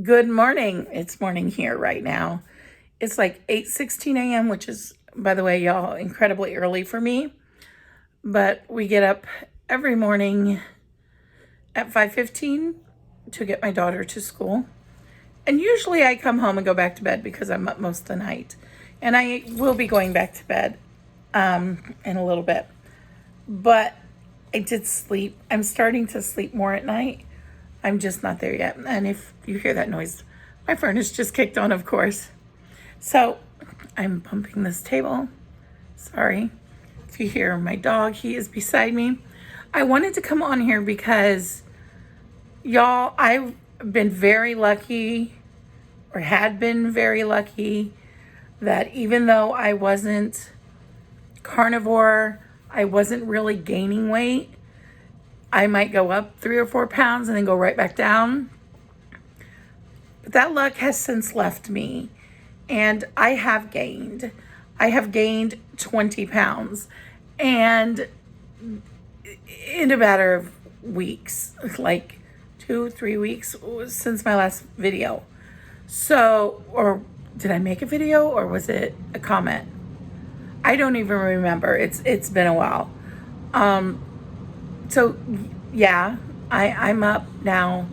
Good morning. It's morning here right now. It's like 8:16 a.m., which is, by the way, y'all, incredibly early for me. But we get up every morning at 5:15 to get my daughter to school. And usually I come home and go back to bed because I'm up most of the night. And I will be going back to bed in a little bit. But I did sleep. I'm starting to sleep more at night. I'm just not there yet. And if you hear that noise, my furnace just kicked on, of course. So I'm bumping this table. Sorry. If you hear my dog, he is beside me. I wanted to come on here because, y'all, I've been very lucky, or had been very lucky, that even though I wasn't carnivore, I wasn't really gaining weight. I might go up 3 or 4 pounds and then go right back down. But that luck has since left me, and I have gained. I have gained 20 pounds, and in a matter of weeks, like 2-3 weeks since my last video. So, or did I make a video or was it a comment? I don't even remember. It's been a while. So yeah, I'm up now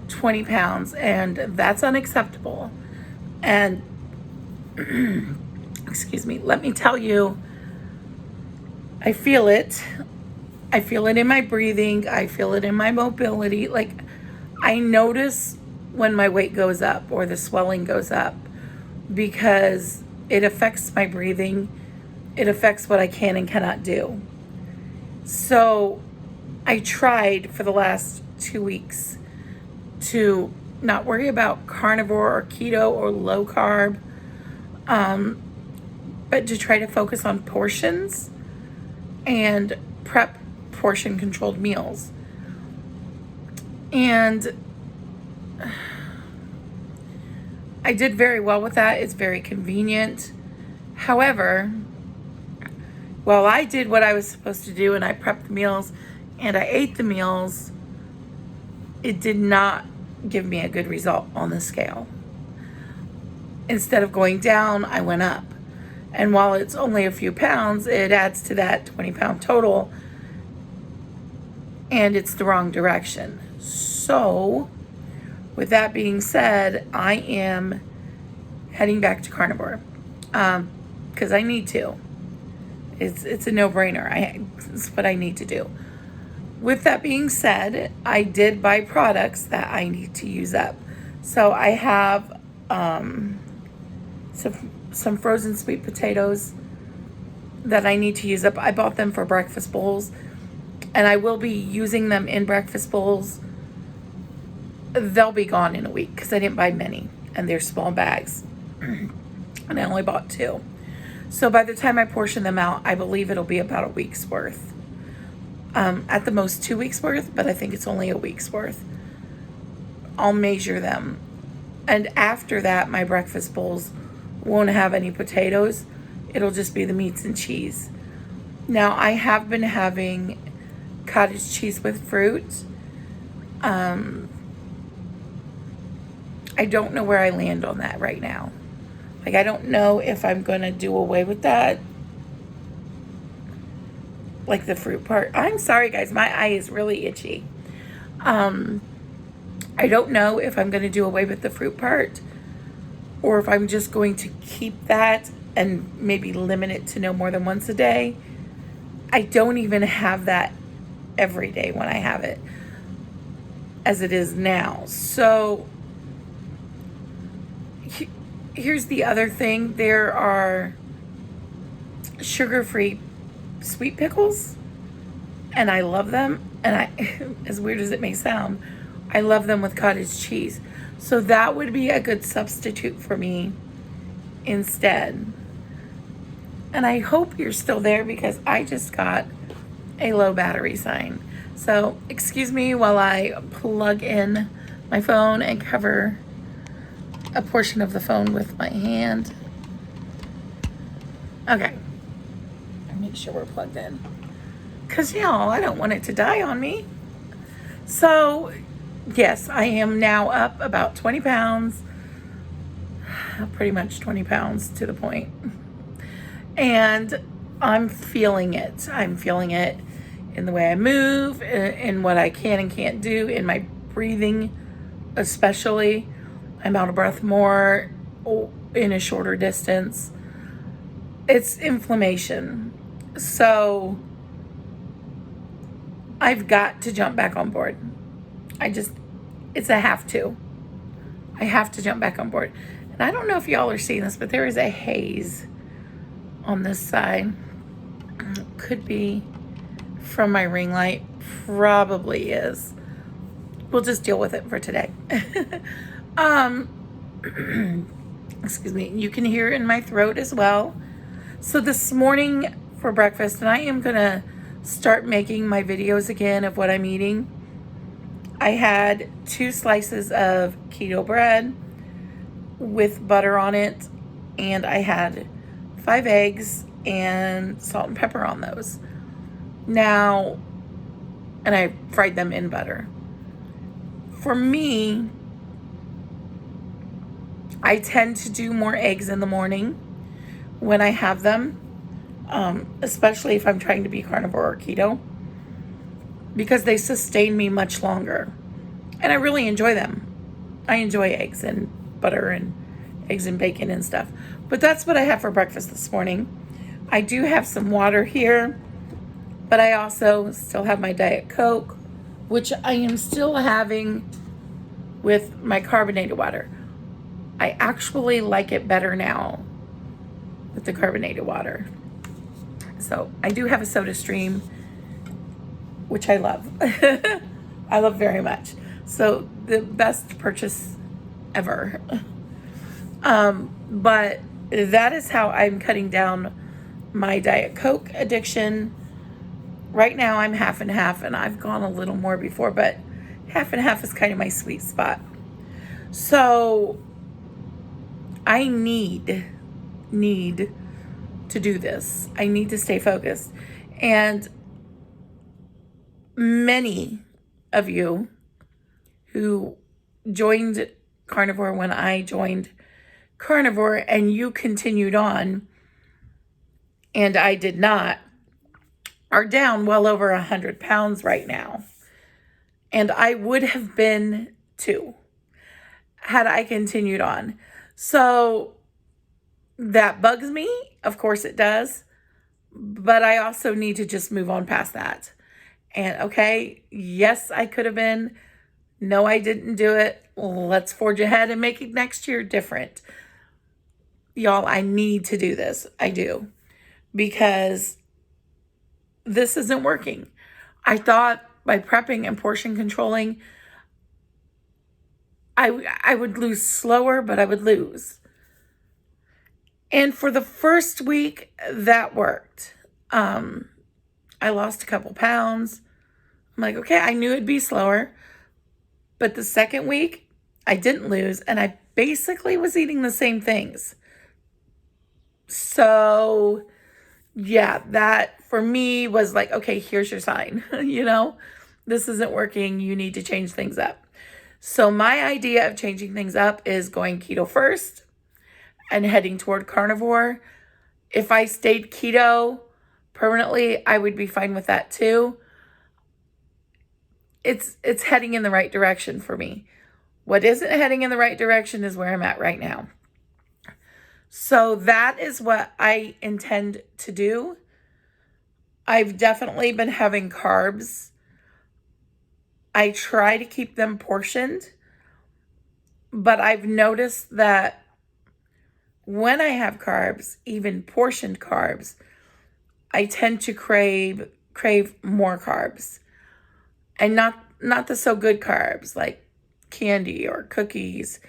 20 pounds, and that's unacceptable. And excuse me, let me tell you, I feel it. I feel it in my breathing. I feel it in my mobility. Like, I notice when my weight goes up or the swelling goes up because it affects my breathing. It affects what I can and cannot do. So I tried for the last 2 weeks to not worry about carnivore or keto or low carb, but to try to focus on portions and prep portion controlled meals. And I did very well with that. It's very convenient. However, while I did what I was supposed to do and I prepped the meals and I ate the meals, it did not give me a good result on the scale. Instead of going down, I went up. And while it's only a few pounds, it adds to that 20-pound total, and it's the wrong direction. So, with that being said, I am heading back to carnivore because I need to. It's a no-brainer. It's what I need to do. With that being said, I did buy products that I need to use up. So I have some frozen sweet potatoes that I need to use up. I bought them for breakfast bowls, and I will be using them in breakfast bowls. They'll be gone in a week because I didn't buy many, and they're small bags, and I only bought 2. So by the time I portion them out, I believe it'll be about a week's worth. At the most 2 weeks worth, but I think it's only a week's worth. I'll measure them. And after that, my breakfast bowls won't have any potatoes. It'll just be the meats and cheese. Now, I have been having cottage cheese with fruit. I don't know where I land on that right now. Like, I don't know if I'm going to do away with that. Like the fruit part. I'm sorry, guys. My eye is really itchy. I don't know if I'm going to do away with the fruit part or if I'm just going to keep that and maybe limit it to no more than once a day. I don't even have that every day when I have it as it is now. So here's the other thing. There are sugar-free sweet pickles, and I love them. And I, as weird as it may sound, I love them with cottage cheese. So that would be a good substitute for me instead. And I hope you're still there because I just got a low battery sign. So excuse me while I plug in my phone and cover a portion of the phone with my hand. Okay. Make sure we're plugged in. Because, y'all, I don't want it to die on me. So, yes, I am now up about 20 pounds, pretty much 20 pounds to the point. And I'm feeling it. I'm feeling it in the way I move, in what I can and can't do, in my breathing, especially. I'm out of breath more in a shorter distance. It's inflammation. So I've got to jump back on board. It's a have to. I have to jump back on board. And I don't know if y'all are seeing this, but there is a haze on this side. Could be from my ring light. Probably is. We'll just deal with it for today. Excuse me. You can hear it in my throat as well. So this morning for breakfast, and I am going to start making my videos again of what I'm eating. I had 2 slices of keto bread with butter on it, and I had 5 eggs and salt and pepper on those. Now, and I fried them in butter. For me, I tend to do more eggs in the morning when I have them, especially if I'm trying to be carnivore or keto, because they sustain me much longer. And I really enjoy them. I enjoy eggs and butter and eggs and bacon and stuff. But that's what I have for breakfast this morning. I do have some water here, but I also still have my Diet Coke, which I am still having with my carbonated water. I actually like it better now with the carbonated water. So I do have a Soda Stream, which I love. I love very much. So the best purchase ever. But that is how I'm cutting down my Diet Coke addiction. Right now I'm half and half, and I've gone a little more before, but half and half is kind of my sweet spot. So I need to do this. I need to stay focused. And many of you who joined Carnivore when I joined Carnivore and you continued on and I did not, are down well over 100 pounds right now. And I would have been too had I continued on. So that bugs me. Of course it does. But I also need to just move on past that. And okay, yes, I could have been. No, I didn't do it. Let's forge ahead and make it next year different. Y'all, I need to do this. I do. Because this isn't working. I thought by prepping and portion controlling, I would lose slower, but I would lose. And for the first week, that worked. I lost a couple pounds. I'm like, okay, I knew it'd be slower. But the second week, I didn't lose, and I basically was eating the same things. So, yeah, that for me was like, okay, here's your sign. This isn't working. You need to change things up. So my idea of changing things up is going keto first and heading toward carnivore. If I stayed keto permanently, I would be fine with that too. It's heading in the right direction for me. What isn't heading in the right direction is where I'm at right now. So that is what I intend to do. I've definitely been having carbs. I try to keep them portioned, but I've noticed that when I have carbs, even portioned carbs, I tend to crave more carbs. And not the so good carbs like candy or cookies.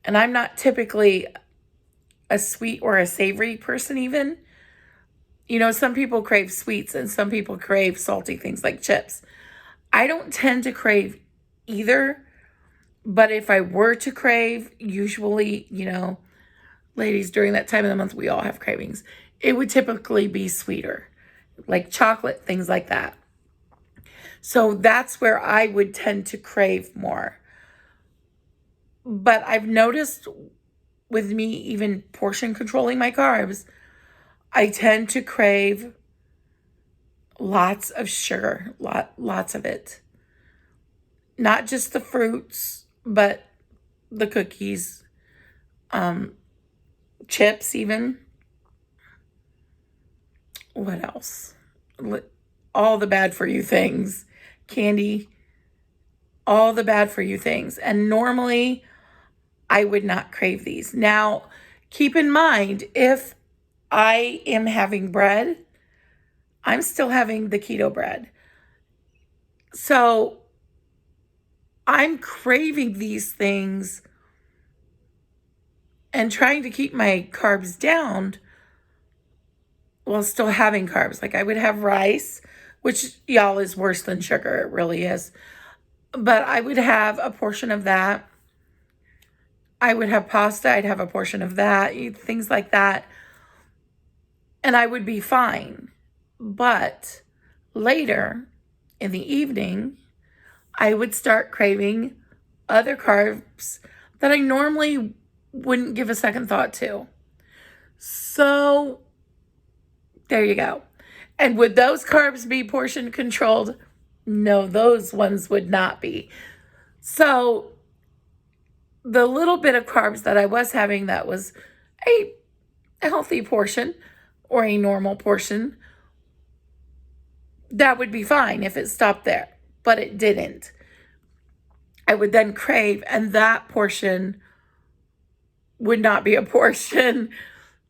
And I'm not typically a sweet or a savory person even. Some people crave sweets and some people crave salty things like chips. I don't tend to crave either. But if I were to crave, usually, ladies, during that time of the month, we all have cravings. It would typically be sweeter, like chocolate, things like that. So that's where I would tend to crave more. But I've noticed with me even portion controlling my carbs, I tend to crave lots of sugar, lots of it. Not just the fruits, but the cookies, chips even. What else? All the bad for you things. Candy, all the bad for you things. And normally I would not crave these. Now, keep in mind, if I am having bread, I'm still having the keto bread. So I'm craving these things and trying to keep my carbs down while still having carbs. Like I would have rice, which y'all is worse than sugar. It really is. But I would have a portion of that. I would have pasta. I'd have a portion of that, things like that. And I would be fine. But later in the evening, I would start craving other carbs that I normally wouldn't give a second thought to. So there you go. And would those carbs be portion controlled? No, those ones would not be. So the little bit of carbs that I was having that was a healthy portion or a normal portion, that would be fine if it stopped there, but it didn't. I would then crave, and that portion would not be a portion.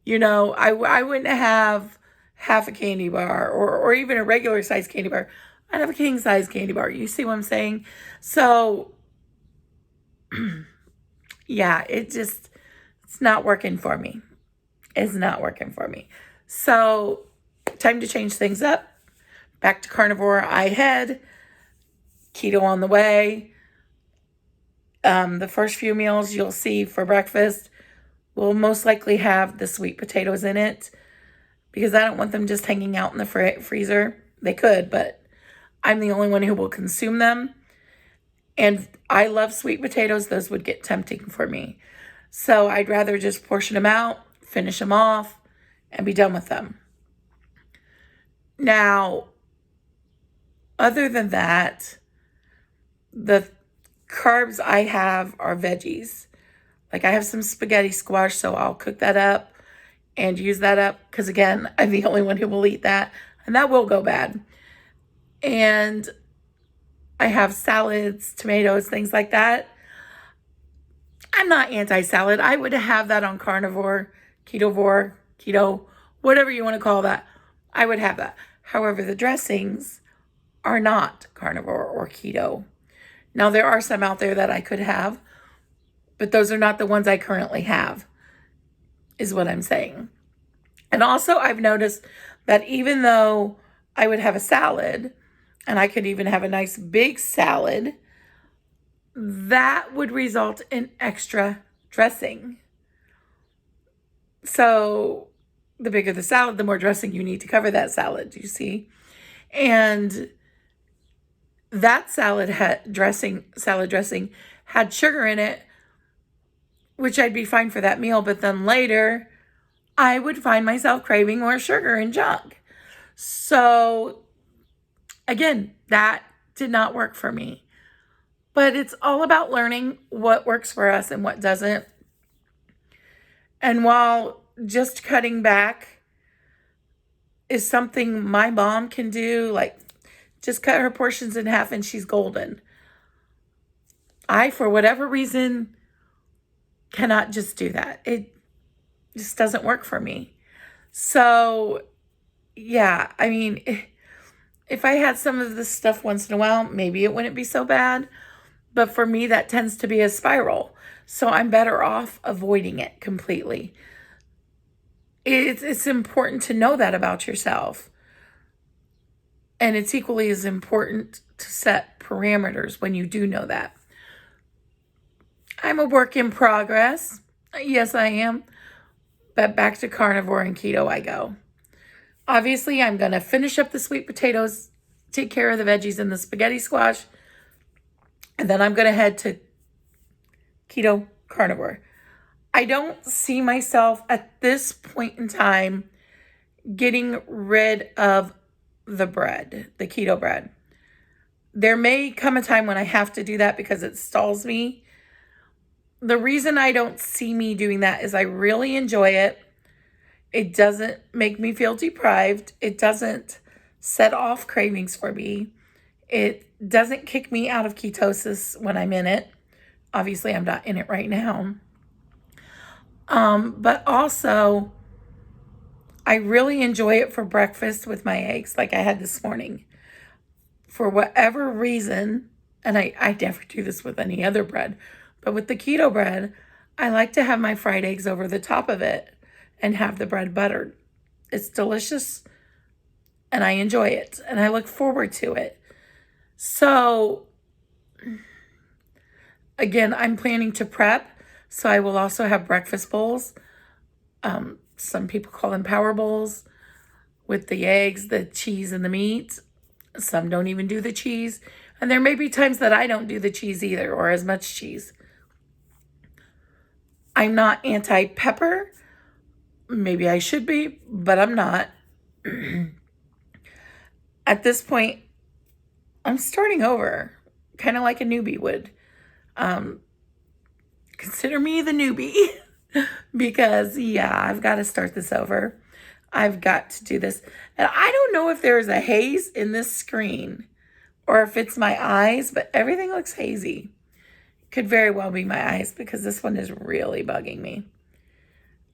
I wouldn't have half a candy bar or even a regular size candy bar. I'd have a king size candy bar. You see what I'm saying? So yeah, it's not working for me. It's not working for me. So time to change things up. Back to carnivore I head. Keto on the way. The first few meals you'll see for breakfast will most likely have the sweet potatoes in it because I don't want them just hanging out in the freezer. They could, but I'm the only one who will consume them. And I love sweet potatoes. Those would get tempting for me. So I'd rather just portion them out, finish them off, and be done with them. Now, other than that, the carbs I have are veggies. Like I have some spaghetti squash, so I'll cook that up and use that up because, again, I'm the only one who will eat that, and that will go bad. And I have salads, tomatoes, things like that. I'm not anti-salad. I would have that on carnivore, keto, whatever you want to call that. I would have that. However, the dressings are not carnivore or keto. Now, there are some out there that I could have, but those are not the ones I currently have, is what I'm saying. And also, I've noticed that even though I would have a salad, and I could even have a nice big salad, that would result in extra dressing. So the bigger the salad, the more dressing you need to cover that salad, you see? And that salad dressing had sugar in it, which I'd be fine for that meal. But then later, I would find myself craving more sugar and junk. So again, that did not work for me. But it's all about learning what works for us and what doesn't. And while just cutting back is something my mom can do, like just cut her portions in half and she's golden. I, for whatever reason, cannot just do that. It just doesn't work for me. So, yeah, I mean, if I had some of this stuff once in a while, maybe it wouldn't be so bad. But for me, that tends to be a spiral. So I'm better off avoiding it completely. It's important to know that about yourself. And it's equally as important to set parameters when you do know that. I'm a work in progress. Yes, I am. But back to carnivore and keto I go. Obviously, I'm going to finish up the sweet potatoes take care of the veggies and the spaghetti squash, and then I'm going to head to Keto Carnivore. I don't see myself at this point in time getting rid of the bread, the keto bread. There may come a time when I have to do that because it stalls me. The reason I don't see me doing that is I really enjoy it. It doesn't make me feel deprived. It doesn't set off cravings for me. It doesn't kick me out of ketosis when I'm in it. Obviously, I'm not in it right now. But also, I really enjoy it for breakfast with my eggs like I had this morning. For whatever reason, and I never do this with any other bread, but with the keto bread, I like to have my fried eggs over the top of it and have the bread buttered. It's delicious, and I enjoy it, and I look forward to it. So, again, I'm planning to prep, so I will also have breakfast bowls. Some people call them power bowls with the eggs, the cheese, and the meat. Some don't even do the cheese. And there may be times that I don't do the cheese either, or as much cheese. I'm not anti-pepper. Maybe I should be, but I'm not. At this point, I'm starting over, kind of like a newbie would. Consider me the newbie because, yeah, I've got to start this over. I've got to do this. And I don't know if there's a haze in this screen or if it's my eyes, but everything looks hazy. Could very well be my eyes because this one is really bugging me.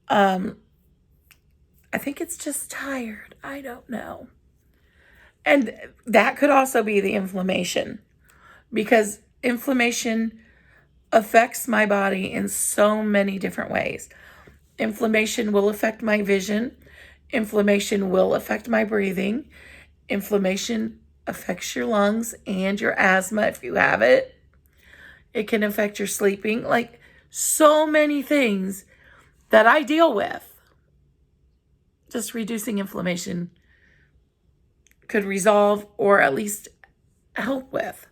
I think it's just tired. I don't know. And that could also be the inflammation because inflammation affects my body in so many different ways. Inflammation will affect my vision. Inflammation will affect my breathing. Inflammation affects your lungs and your asthma if you have it. It can affect your sleeping. Like so many things that I deal with. Just reducing inflammation could resolve or at least help with.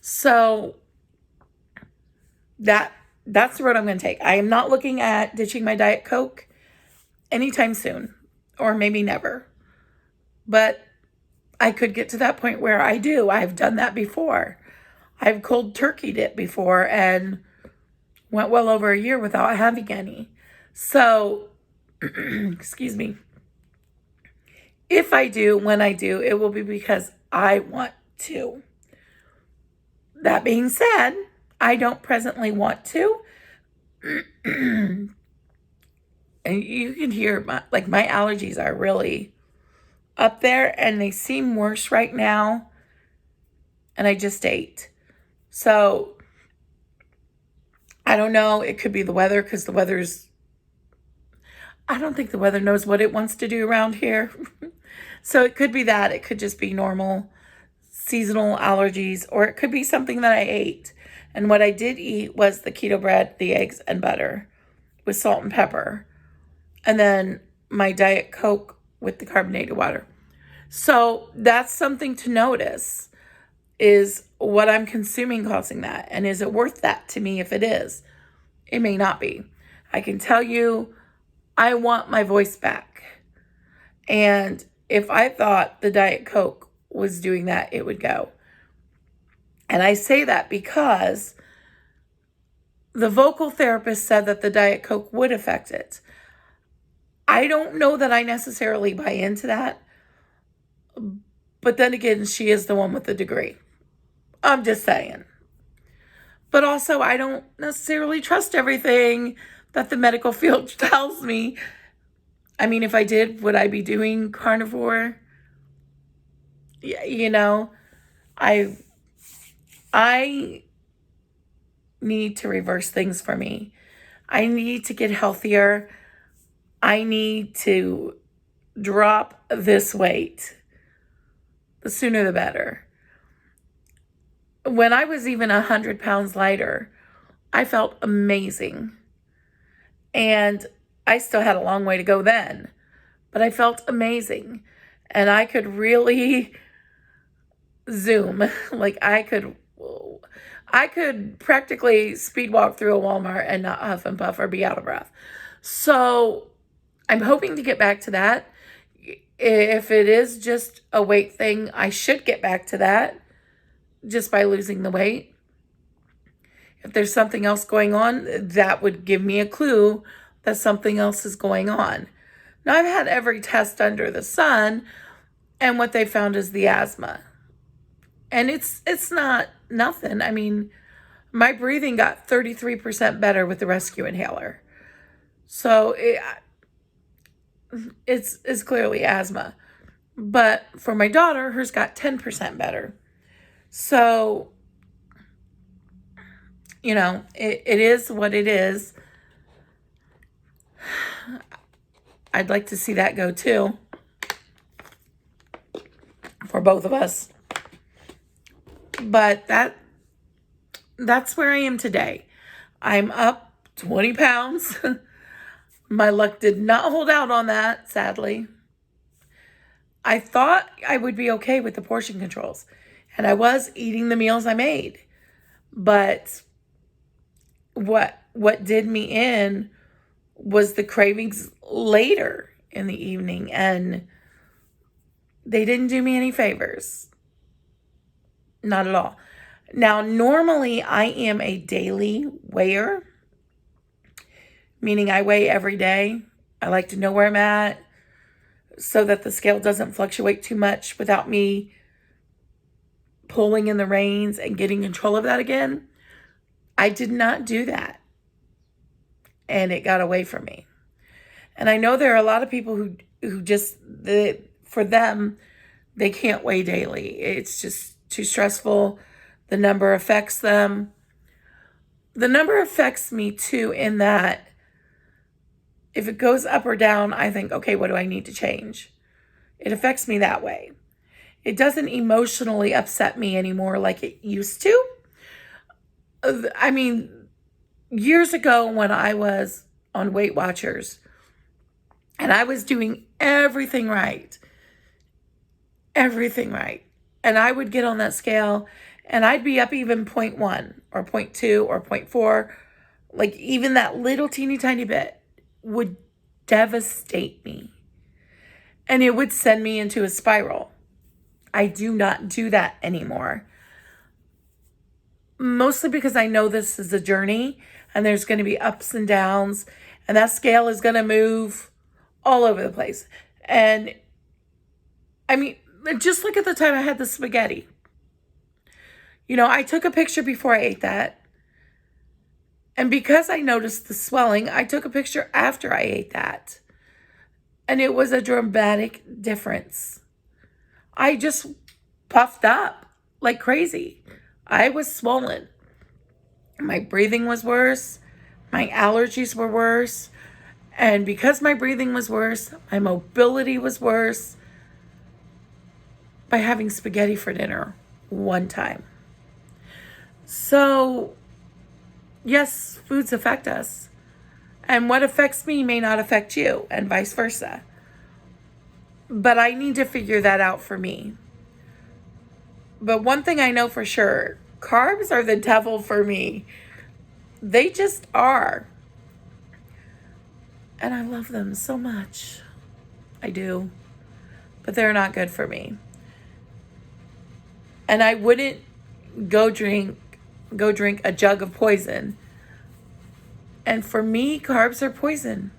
So that's the road I'm going to take. I am not looking at ditching my Diet Coke anytime soon, or maybe never. But I could get to that point where I do. I've done that before. I've cold turkeyed it before and went well over a year without having any. So, excuse me. If I do, when I do, it will be because I want to. That being said, I don't presently want to. And you can hear my allergies are really up there and they seem worse right now. And I just ate. So I don't know. It could be the weather because I don't think the weather knows what it wants to do around here. So it could be that. It could just be normal seasonal allergies, or it could be something that I ate. And what I did eat was the keto bread, the eggs, and butter with salt and pepper. And then my Diet Coke with the carbonated water. So that's something to notice. Is what I'm consuming causing that? And is it worth that to me if it is? It may not be. I can tell you, I want my voice back. And if I thought the Diet Coke was doing that, it would go. And I say that because the vocal therapist said that the Diet Coke would affect it. I don't know that I necessarily buy into that. But then again, she is the one with the degree. I'm just saying. But also, I don't necessarily trust everything that the medical field tells me. I mean, if I did, would I be doing carnivore? Yeah, I need to reverse things for me. I need to get healthier. I need to drop this weight. The sooner the better. When I was even 100 pounds lighter, I felt amazing. And I still had a long way to go then, but I felt amazing. And I could really zoom. Like I could practically speed walk through a Walmart and not huff and puff or be out of breath. So I'm hoping to get back to that. If it is just a weight thing, I should get back to that just by losing the weight. If there's something else going on, that would give me a clue that something else is going on. Now, I've had every test under the sun, and what they found is the asthma. And it's not nothing. I mean, my breathing got 33% better with the rescue inhaler. So it's clearly asthma. But for my daughter, hers got 10% better. So, it is what it is. I'd like to see that go too. For both of us. But that's where I am today. I'm up 20 pounds. My luck did not hold out on that, sadly. I thought I would be okay with the portion controls. And I was eating the meals I made. But what did me in was the cravings later in the evening. And they didn't do me any favors. Not at all. Now, normally I am a daily weigher, meaning I weigh every day. I like to know where I'm at so that the scale doesn't fluctuate too much without me pulling in the reins and getting control of that again. I did not do that. And it got away from me. And I know there are a lot of people who just, for them, they can't weigh daily. It's just too stressful. The number affects them. The number affects me too, in that if it goes up or down, I think, okay, what do I need to change? It affects me that way. It doesn't emotionally upset me anymore like it used to. I mean, years ago when I was on Weight Watchers and I was doing everything right, and I would get on that scale and I'd be up even 0.1 or 0.2 or 0.4, like even that little teeny tiny bit would devastate me. And it would send me into a spiral. I do not do that anymore. Mostly because I know this is a journey and there's going to be ups and downs and that scale is going to move all over the place. And I mean, just look at the time I had the spaghetti. I took a picture before I ate that. And because I noticed the swelling, I took a picture after I ate that. And it was a dramatic difference. I just puffed up like crazy. I was swollen. My breathing was worse. My allergies were worse. And because my breathing was worse, my mobility was worse by having spaghetti for dinner one time. So, yes, foods affect us. And what affects me may not affect you, and vice versa. But I need to figure that out for me. But one thing I know for sure, carbs are the devil for me. They just are. And I love them so much. I do. But they're not good for me. And I wouldn't go drink a jug of poison. And for me, carbs are poison.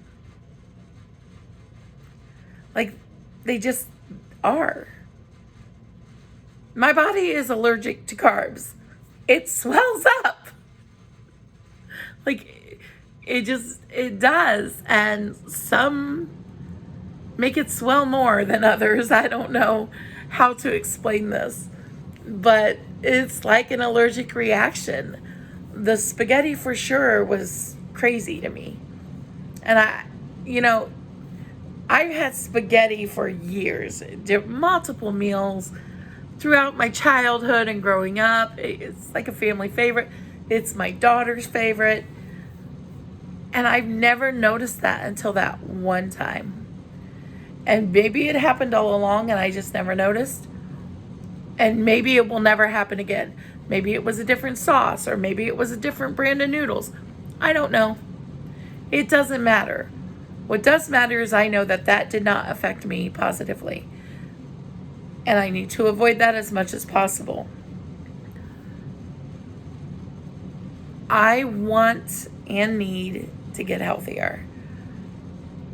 Like, they just are. My body is allergic to carbs. It swells up. Like, it does. And some make it swell more than others. I don't know how to explain this. But it's like an allergic reaction. The spaghetti for sure was crazy to me. And I've had spaghetti for years, multiple meals throughout my childhood and growing up. It's like a family favorite. It's my daughter's favorite. And I've never noticed that until that one time. And maybe it happened all along and I just never noticed. And maybe it will never happen again. Maybe it was a different sauce, or maybe it was a different brand of noodles. I don't know. It doesn't matter. What does matter is I know that that did not affect me positively. And I need to avoid that as much as possible. I want and need to get healthier.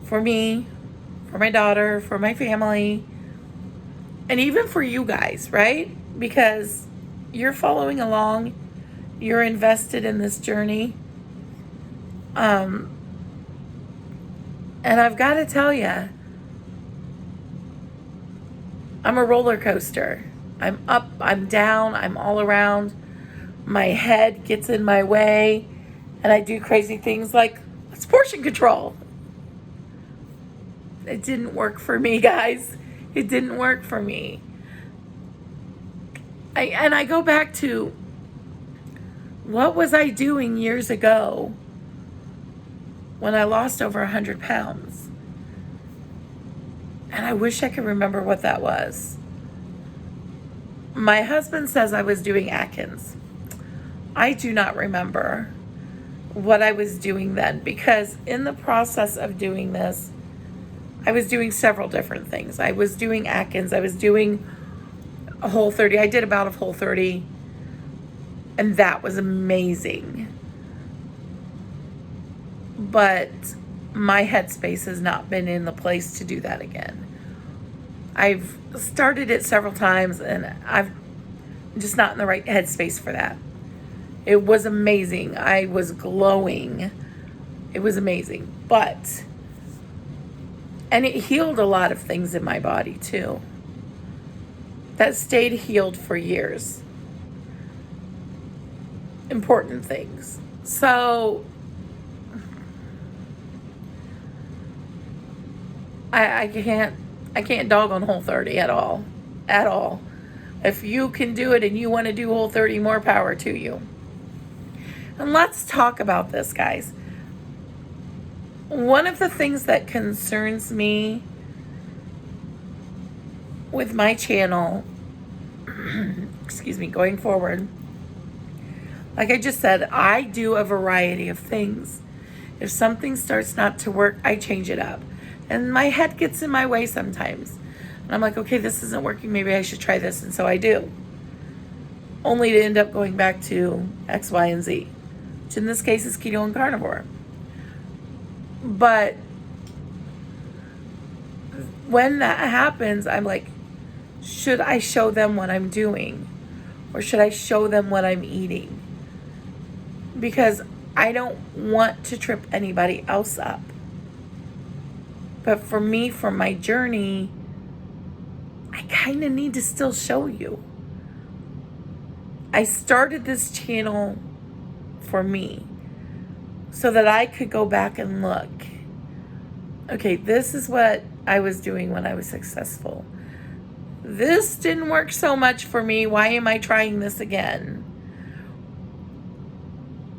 For me, for my daughter, for my family, and even for you guys, right? Because you're following along, you're invested in this journey. And I've got to tell you, I'm a roller coaster. I'm up, I'm down, I'm all around. My head gets in my way, and I do crazy things like, it's portion control. It didn't work for me, guys. It didn't work for me. I go back to, what was I doing years ago when I lost over 100 pounds? And I wish I could remember what that was. My husband says I was doing Atkins. I do not remember what I was doing then, because in the process of doing this, I was doing several different things. I was doing Atkins. I was doing a Whole30. I did about a Whole30, and that was amazing. But my headspace has not been in the place to do that again. I've started it several times, and I'm just not in the right headspace for that. It was amazing. I was glowing. It was amazing. And it healed a lot of things in my body too, that stayed healed for years. Important things. So I can't dog on Whole30 at all. If you can do it and you want to do Whole30, more power to you. And let's talk about this, guys. One of the things that concerns me with my channel, going forward, like I just said, I do a variety of things. If something starts not to work, I change it up. And my head gets in my way sometimes. And I'm like, okay, this isn't working. Maybe I should try this. And so I do. Only to end up going back to X, Y, and Z. Which in this case is keto and carnivore. But when that happens, I'm like, should I show them what I'm doing? Or should I show them what I'm eating? Because I don't want to trip anybody else up. But for me, for my journey, I kind of need to still show you. I started this channel for me so that I could go back and look. Okay, this is what I was doing when I was successful. This didn't work so much for me. Why am I trying this again?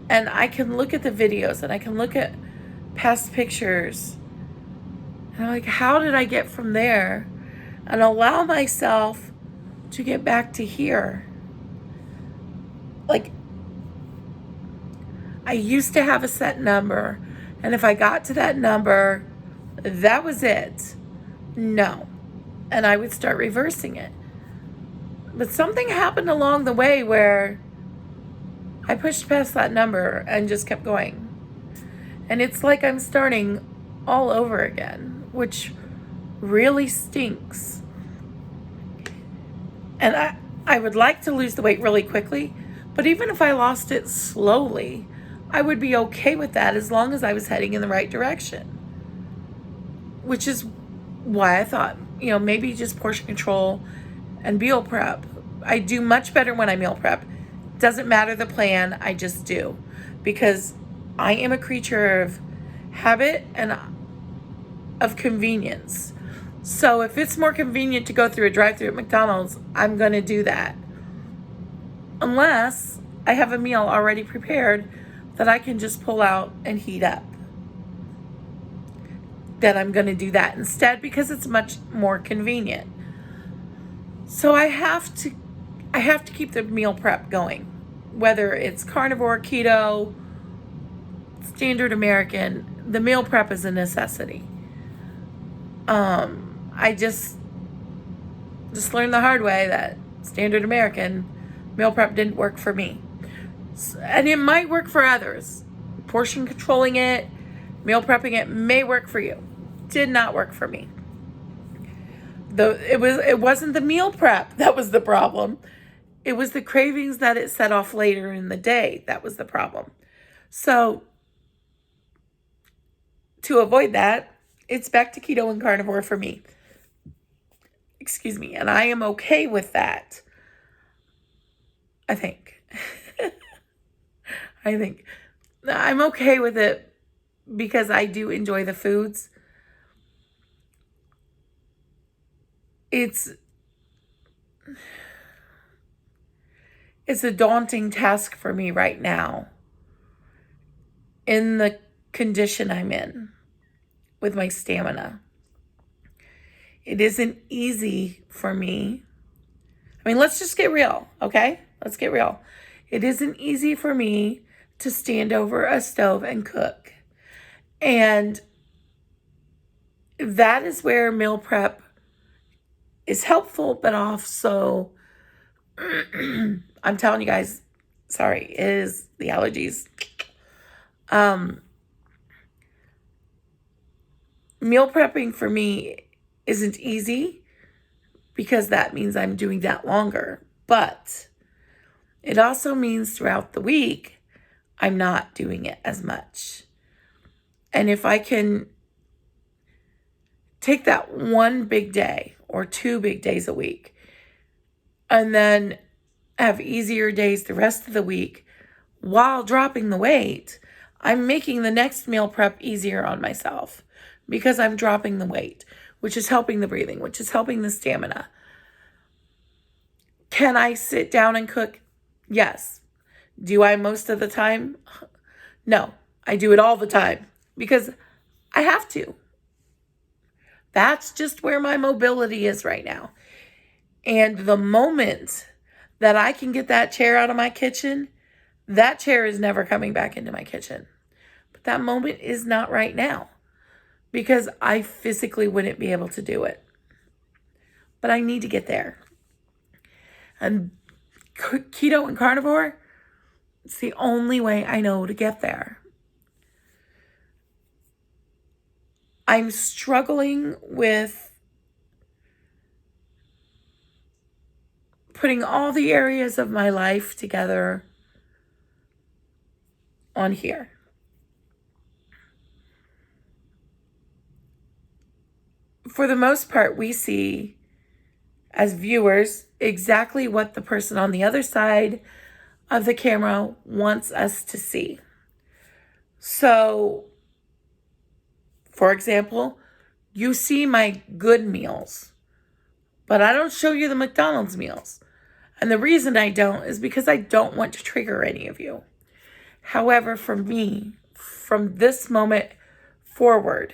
And I can look at the videos and I can look at past pictures. And I'm like, how did I get from there? And allow myself to get back to here. Like, I used to have a set number, and if I got to that number, that was it. No. And I would start reversing it. But something happened along the way where I pushed past that number and just kept going. And it's like I'm starting all over again, which really stinks. And I would like to lose the weight really quickly, but even if I lost it slowly, I would be okay with that as long as I was heading in the right direction. Which is why I thought, maybe just portion control and meal prep. I do much better when I meal prep. Doesn't matter the plan, I just do. Because I am a creature of habit and of convenience. So if it's more convenient to go through a drive-thru at McDonald's, I'm going to do that. Unless I have a meal already prepared that I can just pull out and heat up. Then I'm going to do that instead because it's much more convenient. So I have to I have to keep the meal prep going. Whether it's carnivore, keto, standard American, the meal prep is a necessity. I just learned the hard way that standard American meal prep didn't work for me. And it might work for others. Portion controlling it, meal prepping it may work for you. Did not work for me. It wasn't the meal prep that was the problem. It was the cravings that it set off later in the day that was the problem. So to avoid that, it's back to keto and carnivore for me. Excuse me. And I am okay with that. I think. I'm okay with it because I do enjoy the foods. It's a daunting task for me right now in the condition I'm in with my stamina. It isn't easy for me. I mean, let's just get real, okay? Let's get real. It isn't easy for me to stand over a stove and cook. And that is where meal prep is helpful, but also, I'm telling you guys, sorry, is the allergies. Meal prepping for me isn't easy because that means I'm doing that longer. But it also means throughout the week, I'm not doing it as much. And if I can take that one big day or 2 big days a week and then have easier days the rest of the week while dropping the weight, I'm making the next meal prep easier on myself because I'm dropping the weight, which is helping the breathing, which is helping the stamina. Can I sit down and cook? Yes. Do I most of the time? No. I do it all the time because I have to. That's just where my mobility is right now. And the moment that I can get that chair out of my kitchen, that chair is never coming back into my kitchen. But that moment is not right now because I physically wouldn't be able to do it. But I need to get there. And keto and carnivore, it's the only way I know to get there. I'm struggling with putting all the areas of my life together on here. For the most part, we see as viewers exactly what the person on the other side of the camera wants us to see. So, for example, you see my good meals, but I don't show you the McDonald's meals. And the reason I don't is because I don't want to trigger any of you. However, for me, from this moment forward,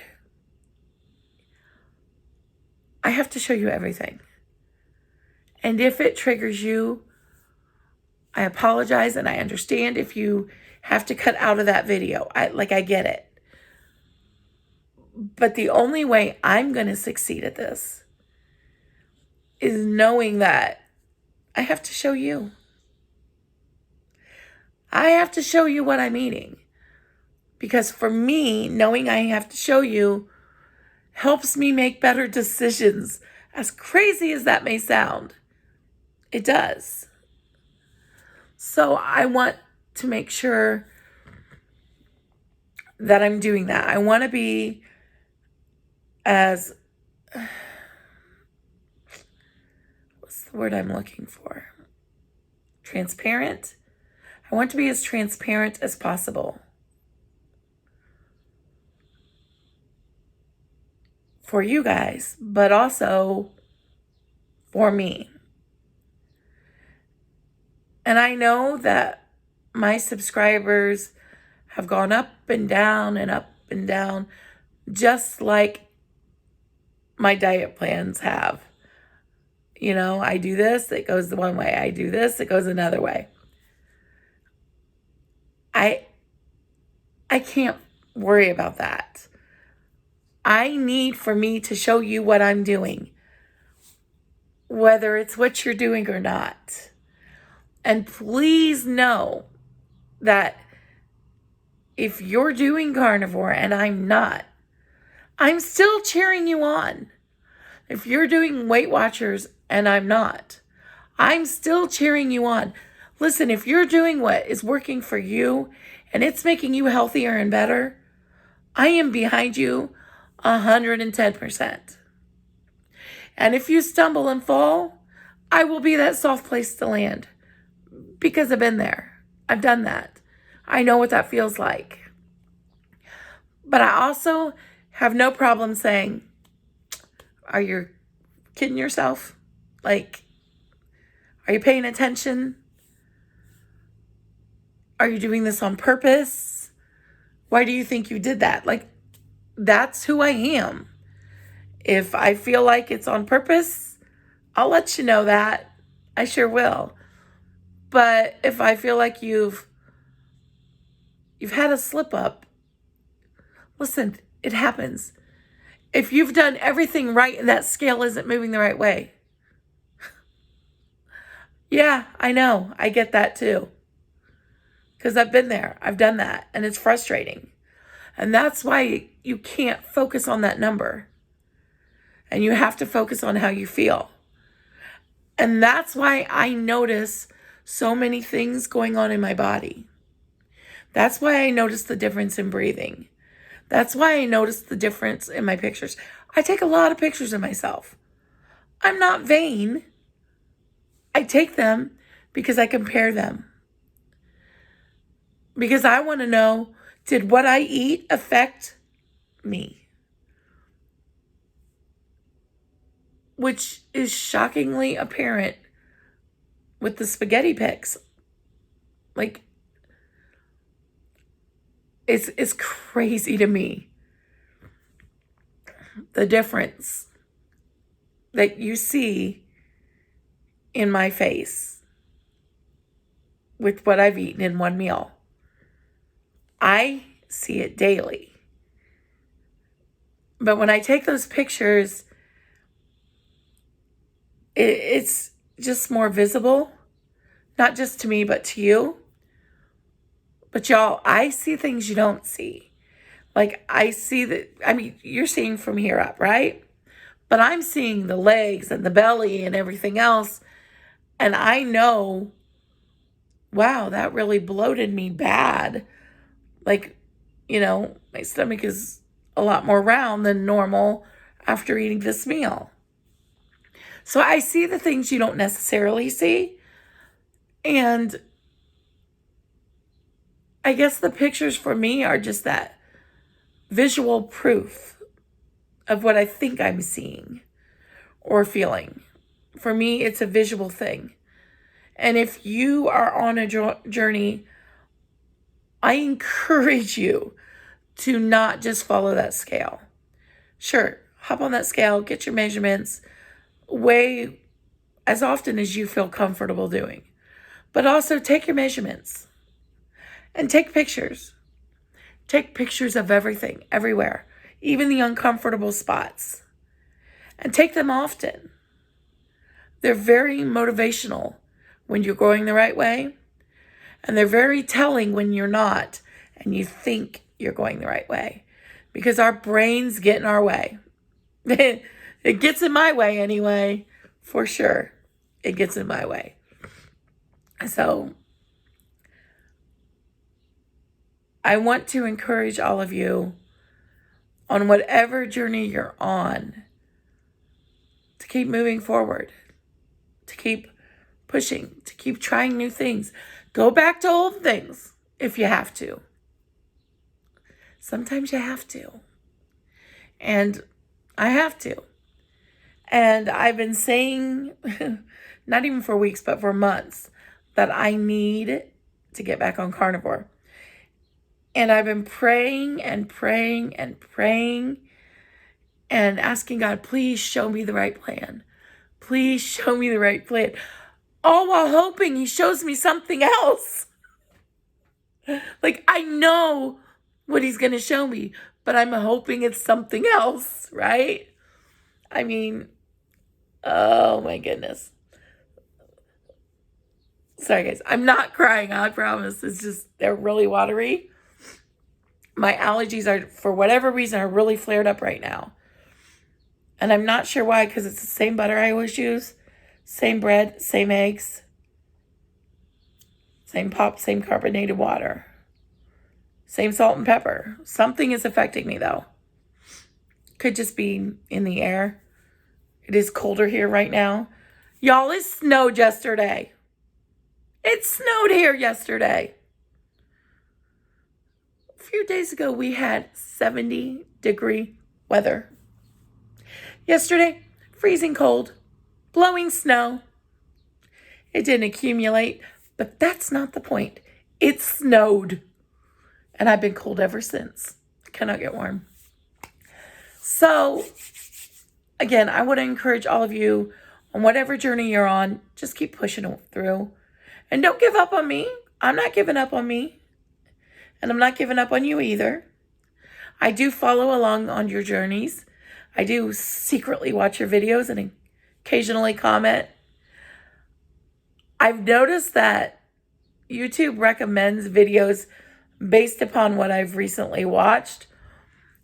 I have to show you everything. And if it triggers you, I apologize and I understand if you have to cut out of that video. I get it. But the only way I'm going to succeed at this is knowing that I have to show you. I have to show you what I'm eating. Because for me, knowing I have to show you helps me make better decisions. As crazy as that may sound, it does. So I want to make sure that I'm doing that. I want to be as, what's the word I'm looking for? Transparent. I want to be as transparent as possible for you guys, but also for me. And I know that my subscribers have gone up and down and up and down, just like my diet plans have. I do this, it goes the one way. I do this, it goes another way. I can't worry about that. I need for me to show you what I'm doing, whether it's what you're doing or not. And please know that if you're doing carnivore and I'm not, I'm still cheering you on. If you're doing Weight Watchers and I'm not, I'm still cheering you on. Listen, if you're doing what is working for you and it's making you healthier and better, I am behind you 110%. And if you stumble and fall, I will be that soft place to land because I've been there. I've done that. I know what that feels like. But I also have no problem saying, are you kidding yourself? Like, are you paying attention? Are you doing this on purpose? Why do you think you did that? Like, that's who I am. If I feel like it's on purpose, I'll let you know that. I sure will. But if I feel like you've had a slip up, listen, it happens. If you've done everything right and that scale isn't moving the right way, yeah, I know. I get that too. Because I've been there. I've done that. And it's frustrating. And that's why you can't focus on that number. And you have to focus on how you feel. And that's why I notice so many things going on in my body. That's why I notice the difference in breathing. That's why I notice the difference in my pictures. I take a lot of pictures of myself. I'm not vain. I take them because I compare them. Because I want to know, did what I eat affect me? Which is shockingly apparent with the spaghetti pics. Like, it's crazy to me, the difference that you see in my face with what I've eaten in one meal. I see it daily. But when I take those pictures, it's just more visible, not just to me, but to you. But y'all, I see things you don't see. Like, I see that, you're seeing from here up, right? But I'm seeing the legs and the belly and everything else. And I know, wow, that really bloated me bad. Like, my stomach is a lot more round than normal after eating this meal. So I see the things you don't necessarily see. And I guess the pictures for me are just that visual proof of what I think I'm seeing or feeling. For me, it's a visual thing. And if you are on a journey, I encourage you to not just follow that scale. Sure, hop on that scale, get your measurements, weigh as often as you feel comfortable doing. But also take your measurements and take pictures. Take pictures of everything, everywhere, even the uncomfortable spots. And take them often. They're very motivational when you're going the right way. And they're very telling when you're not and you think you're going the right way. Because our brains get in our way. It gets in my way anyway, for sure. It gets in my way. So I want to encourage all of you on whatever journey you're on to keep moving forward, to keep pushing, to keep trying new things. Go back to old things if you have to. Sometimes you have to. And I have to. And I've been saying, not even for weeks, but for months, that I need to get back on carnivore. And I've been praying and praying and praying and asking God, please show me the right plan. Please show me the right plan. All while hoping he shows me something else. Like, I know what he's going to show me, but I'm hoping it's something else, right? I mean, oh my goodness. Sorry, guys. I'm not crying, I promise. It's just, they're really watery. My allergies are, for whatever reason, are really flared up right now. And I'm not sure why, because it's the same butter I always use. Same bread, same eggs. Same pop, same carbonated water. Same salt and pepper. Something is affecting me, though. Could just be in the air. It is colder here right now. Y'all, it snowed yesterday. It snowed here yesterday. A few days ago, we had 70-degree weather. Yesterday, freezing cold, blowing snow. It didn't accumulate, but that's not the point. It snowed, and I've been cold ever since. I cannot get warm. So, again, I want to encourage all of you on whatever journey you're on, just keep pushing it through. And don't give up on me. I'm not giving up on me. And I'm not giving up on you either. I do follow along on your journeys. I do secretly watch your videos and occasionally comment. I've noticed that YouTube recommends videos based upon what I've recently watched.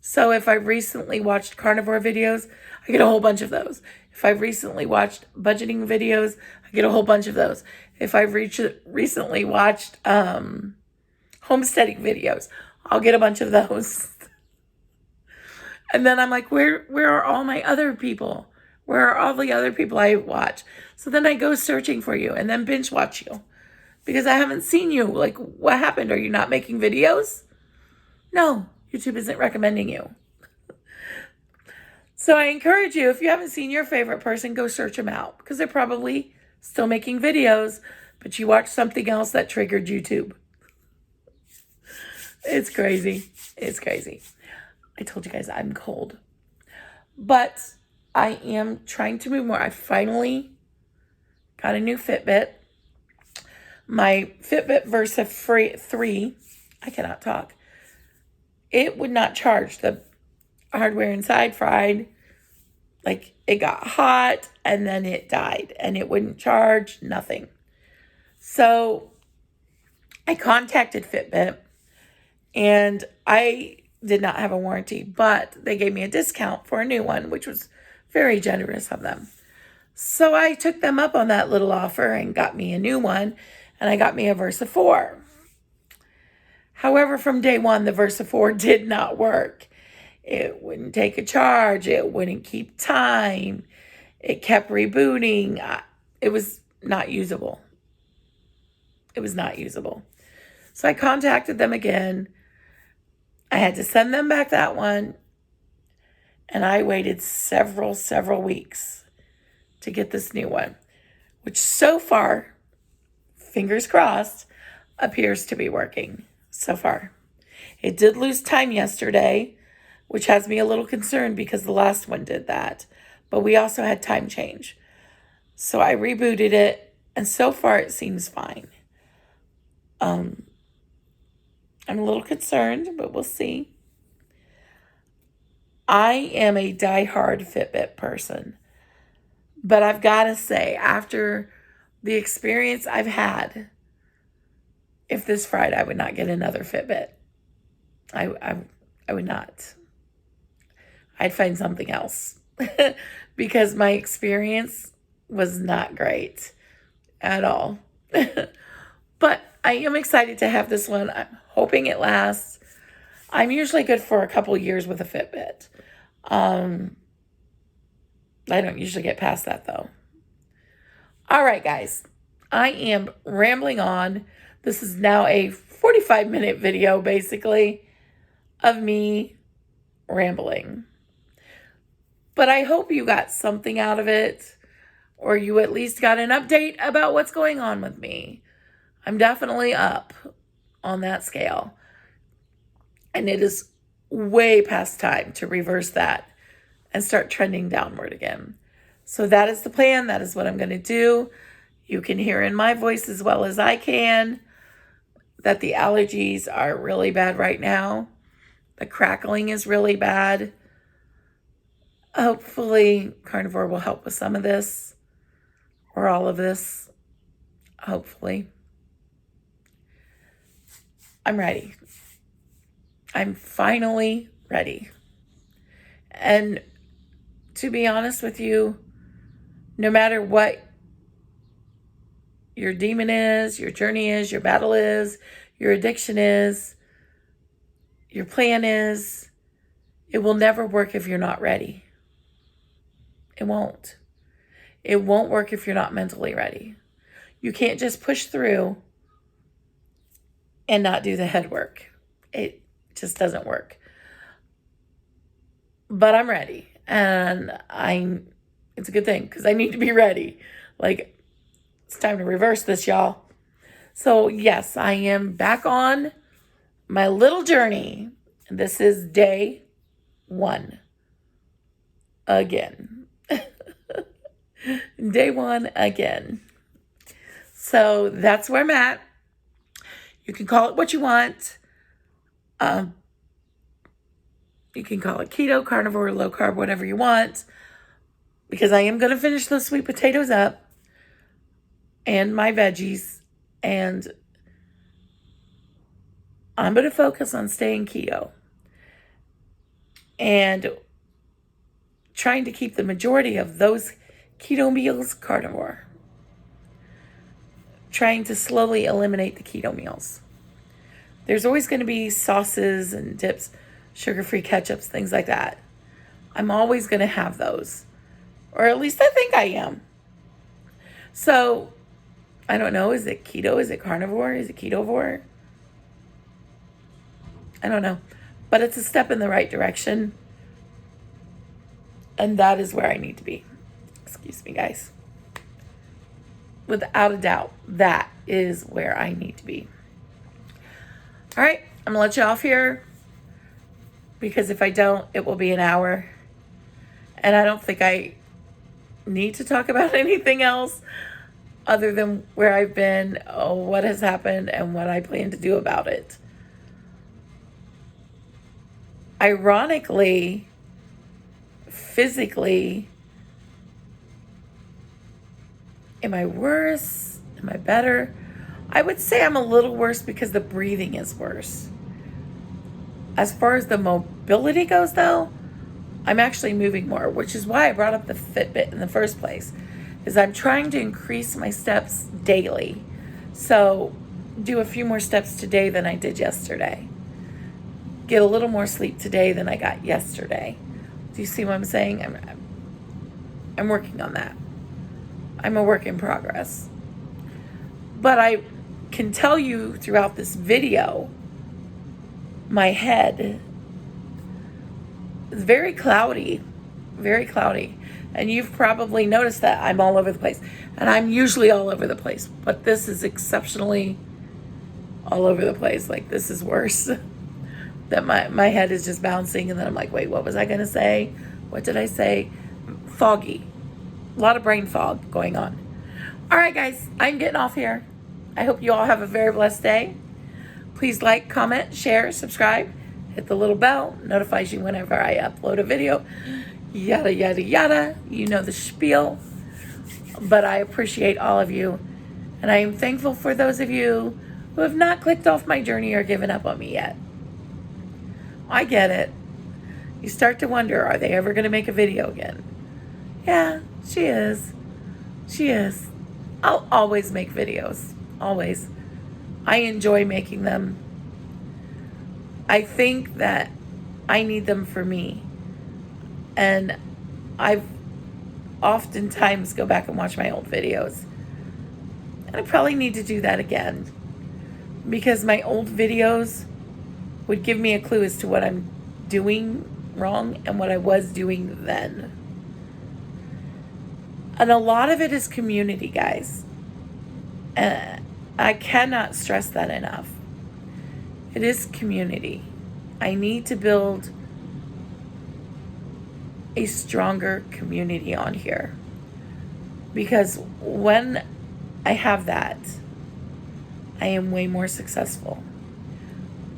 So if I've recently watched carnivore videos, I get a whole bunch of those. If I've recently watched budgeting videos, I get a whole bunch of those. If I've recently watched homesteading videos, I'll get a bunch of those. And then I'm like, where are all my other people? Where are all the other people I watch? So then I go searching for you and then binge watch you. Because I haven't seen you. Like, what happened? Are you not making videos? No, YouTube isn't recommending you. So I encourage you, if you haven't seen your favorite person, go search them out. Because they're probably still making videos, but you watched something else that triggered YouTube. It's crazy. It's crazy. I told you guys I'm cold. But I am trying to move more. I finally got a new Fitbit. My Fitbit Versa 3, I cannot talk. It would not charge. The hardware inside fried. Like, it got hot and then it died. And it wouldn't charge, nothing. So I contacted Fitbit. And I did not have a warranty, but they gave me a discount for a new one, which was very generous of them. So I took them up on that little offer and got me a new one, and I got me a Versa 4. However, from day one, the Versa 4 did not work. It wouldn't take a charge. It wouldn't keep time. It kept rebooting. It was not usable. It was not usable. So I contacted them again. I had to send them back that one. And I waited several weeks to get this new one, which so far, fingers crossed, appears to be working so far. It did lose time yesterday, which has me a little concerned because the last one did that. But we also had time change. So I rebooted it, and so far it seems fine. I'm a little concerned, but we'll see. I am a diehard Fitbit person. But I've got to say, after the experience I've had, if this Friday I would not get another Fitbit. I would not. I'd find something else. Because my experience was not great at all. But I am excited to have this one. I'm hoping it lasts. I'm usually good for a couple years with a Fitbit. I don't usually get past that, though. All right, guys. I am rambling on. This is now a 45-minute video, basically, of me rambling. But I hope you got something out of it, or you at least got an update about what's going on with me. I'm definitely up on that scale. And it is way past time to reverse that and start trending downward again. So that is the plan. That is what I'm going to do. You can hear in my voice as well as I can that the allergies are really bad right now. The crackling is really bad. Hopefully, Carnivore will help with some of this or all of this. Hopefully. I'm ready. I'm finally ready. And to be honest with you, no matter what your demon is, your journey is, your battle is, your addiction is, your plan is, it will never work if you're not ready. It won't. It won't work if you're not mentally ready. You can't just push through and not do the head work. It just doesn't work. But I'm ready. And it's a good thing because I need to be ready. Like, it's time to reverse this, y'all. So yes, I am back on my little journey. This is day 1. Again. Day 1 again. So that's where I'm at. You can call it what you want. You can call it keto, carnivore, low carb, whatever you want. Because I am going to finish those sweet potatoes up. And my veggies. And I'm going to focus on staying keto. And trying to keep the majority of those keto meals carnivore. Trying to slowly eliminate the keto meals. There's always going to be sauces and dips, sugar-free ketchups, things like that. I'm always going to have those. Or at least I think I am. So, I don't know. Is it keto? Is it carnivore? Is it ketovore? I don't know. But it's a step in the right direction. And that is where I need to be. Excuse me, guys. Without a doubt, that is where I need to be. All right, I'm going to let you off here. Because if I don't, it will be an hour. And I don't think I need to talk about anything else other than where I've been, what has happened, and what I plan to do about it. Ironically, physically, am I worse? Am I better? I would say I'm a little worse because the breathing is worse. As far as the mobility goes, though, I'm actually moving more, which is why I brought up the Fitbit in the first place, is I'm trying to increase my steps daily. So do a few more steps today than I did yesterday. Get a little more sleep today than I got yesterday. Do you see what I'm saying? I'm working on that. I'm a work in progress. But I can tell you throughout this video, my head is very cloudy. Very cloudy. And you've probably noticed that I'm all over the place. And I'm usually all over the place. But this is exceptionally all over the place. Like, this is worse. That my head is just bouncing. And then I'm like, wait, what was I going to say? What did I say? Foggy. A lot of brain fog going on. All right, guys. I'm getting off here. I hope you all have a very blessed day. Please like, comment, share, subscribe. Hit the little bell. Notifies you whenever I upload a video. Yada, yada, yada. You know the spiel. But I appreciate all of you. And I am thankful for those of you who have not clicked off my journey or given up on me yet. I get it. You start to wonder, are they ever going to make a video again? Yeah, she is. She is. I'll always make videos. Always. I enjoy making them. I think that I need them for me. And I've oftentimes go back and watch my old videos. And I probably need to do that again. Because my old videos would give me a clue as to what I'm doing wrong and what I was doing then. And a lot of it is community, guys. And I cannot stress that enough. It is community. I need to build a stronger community on here. Because when I have that, I am way more successful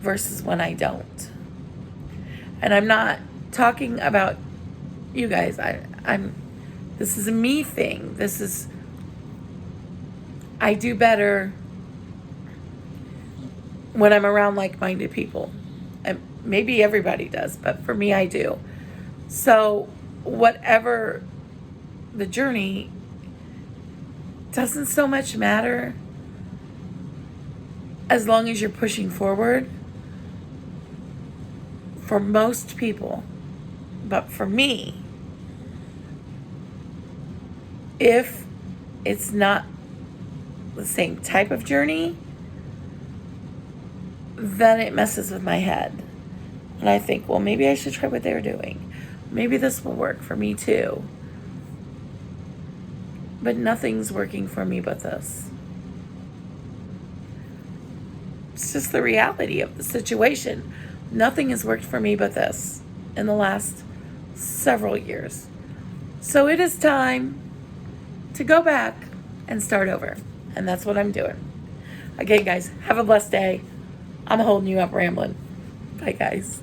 versus when I don't. And I'm not talking about you guys. This is a me thing. I do better when I'm around like-minded people. And maybe everybody does, but for me, I do. So whatever the journey, doesn't so much matter as long as you're pushing forward for most people. But for me, if it's not the same type of journey, then it messes with my head. And I think, well, maybe I should try what they're doing. Maybe this will work for me too. But nothing's working for me but this. It's just the reality of the situation. Nothing has worked for me but this in the last several years. So it is time to go back and start over. And that's what I'm doing. Again, guys, have a blessed day. I'm holding you up rambling. Bye, guys.